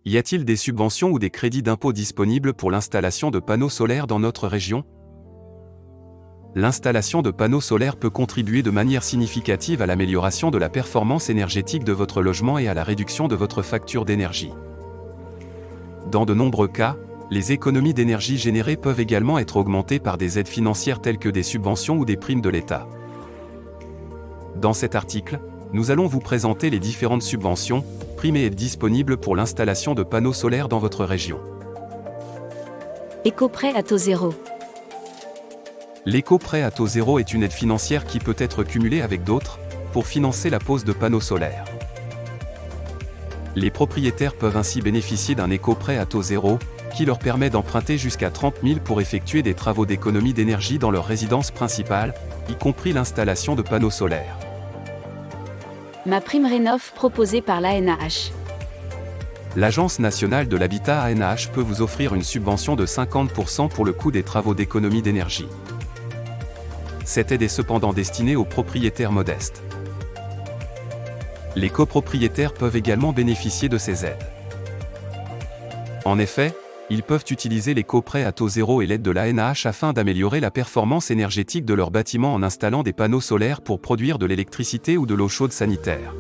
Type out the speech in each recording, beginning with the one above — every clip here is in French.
Y a-t-il des subventions ou des crédits d'impôt disponibles pour l'installation de panneaux solaires dans notre région? L'installation de panneaux solaires peut contribuer de manière significative à l'amélioration de la performance énergétique de votre logement et à la réduction de votre facture d'énergie. Dans de nombreux cas, les économies d'énergie générées peuvent également être augmentées par des aides financières telles que des subventions ou des primes de l'État. Dans cet article, nous allons vous présenter les différentes subventions, primes et aides disponibles pour l'installation de panneaux solaires dans votre région. Éco-prêt à taux zéro. L'éco-prêt à taux zéro est une aide financière qui peut être cumulée avec d'autres, pour financer la pose de panneaux solaires. Les propriétaires peuvent ainsi bénéficier d'un éco-prêt à taux zéro, qui leur permet d'emprunter jusqu'à 30 000 pour effectuer des travaux d'économie d'énergie dans leur résidence principale, y compris l'installation de panneaux solaires. Ma prime Rénov' proposée par l'ANAH. L'Agence nationale de l'habitat ANAH peut vous offrir une subvention de 50% pour le coût des travaux d'économie d'énergie. Cette aide est cependant destinée aux propriétaires modestes. Les copropriétaires peuvent également bénéficier de ces aides. En effet, ils peuvent utiliser l'éco-prêt à taux zéro et l'aide de l'ANAH afin d'améliorer la performance énergétique de leur bâtiment en installant des panneaux solaires pour produire de l'électricité ou de l'eau chaude sanitaire.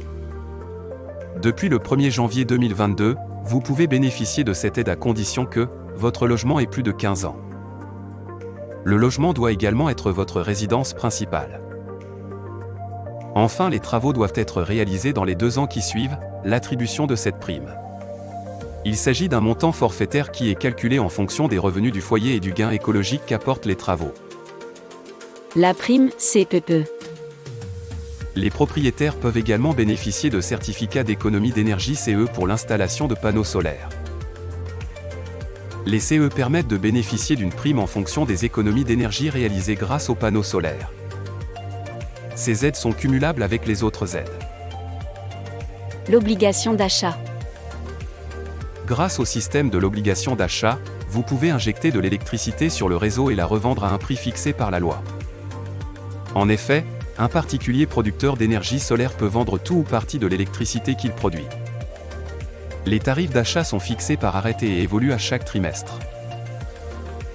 Depuis le 1er janvier 2022, vous pouvez bénéficier de cette aide à condition que votre logement ait plus de 15 ans. Le logement doit également être votre résidence principale. Enfin, les travaux doivent être réalisés dans les 2 ans qui suivent l'attribution de cette prime. Il s'agit d'un montant forfaitaire qui est calculé en fonction des revenus du foyer et du gain écologique qu'apportent les travaux. La prime CPE. Les propriétaires peuvent également bénéficier de certificats d'économie d'énergie CE pour l'installation de panneaux solaires. Les CE permettent de bénéficier d'une prime en fonction des économies d'énergie réalisées grâce aux panneaux solaires. Ces aides sont cumulables avec les autres aides. L'obligation d'achat. Grâce au système de l'obligation d'achat, vous pouvez injecter de l'électricité sur le réseau et la revendre à un prix fixé par la loi. En effet, un particulier producteur d'énergie solaire peut vendre tout ou partie de l'électricité qu'il produit. Les tarifs d'achat sont fixés par arrêté et évoluent à chaque trimestre.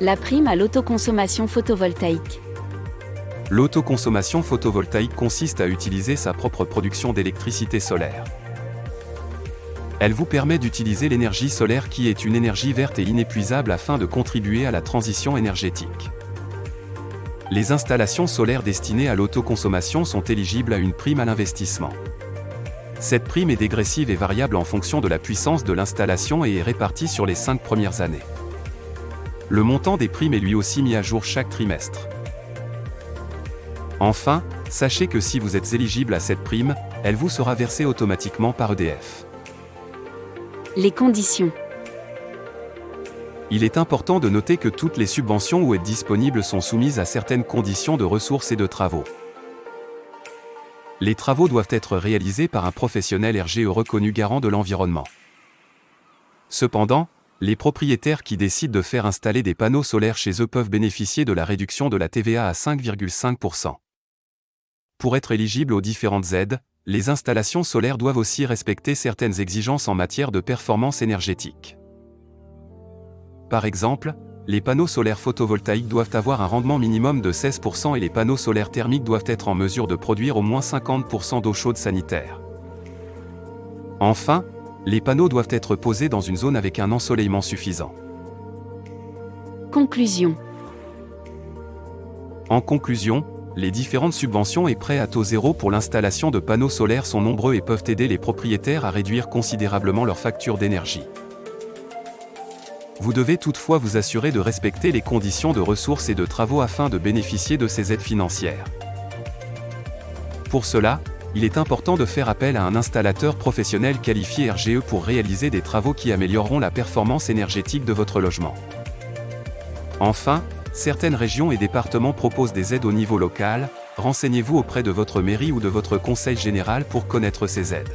La prime à l'autoconsommation photovoltaïque. L'autoconsommation photovoltaïque consiste à utiliser sa propre production d'électricité solaire. Elle vous permet d'utiliser l'énergie solaire qui est une énergie verte et inépuisable afin de contribuer à la transition énergétique. Les installations solaires destinées à l'autoconsommation sont éligibles à une prime à l'investissement. Cette prime est dégressive et variable en fonction de la puissance de l'installation et est répartie sur les 5 premières années. Le montant des primes est lui aussi mis à jour chaque trimestre. Enfin, sachez que si vous êtes éligible à cette prime, elle vous sera versée automatiquement par EDF. Les conditions. Il est important de noter que toutes les subventions ou aides disponibles sont soumises à certaines conditions de ressources et de travaux. Les travaux doivent être réalisés par un professionnel RGE reconnu garant de l'environnement. Cependant, les propriétaires qui décident de faire installer des panneaux solaires chez eux peuvent bénéficier de la réduction de la TVA à 5,5%. Pour être éligibles aux différentes aides, les installations solaires doivent aussi respecter certaines exigences en matière de performance énergétique. Par exemple, les panneaux solaires photovoltaïques doivent avoir un rendement minimum de 16% et les panneaux solaires thermiques doivent être en mesure de produire au moins 50% d'eau chaude sanitaire. Enfin, les panneaux doivent être posés dans une zone avec un ensoleillement suffisant. Conclusion. En conclusion, les différentes subventions et prêts à taux zéro pour l'installation de panneaux solaires sont nombreux et peuvent aider les propriétaires à réduire considérablement leur facture d'énergie. Vous devez toutefois vous assurer de respecter les conditions de ressources et de travaux afin de bénéficier de ces aides financières. Pour cela, il est important de faire appel à un installateur professionnel qualifié RGE pour réaliser des travaux qui amélioreront la performance énergétique de votre logement. Enfin, certaines régions et départements proposent des aides au niveau local, renseignez-vous auprès de votre mairie ou de votre conseil général pour connaître ces aides.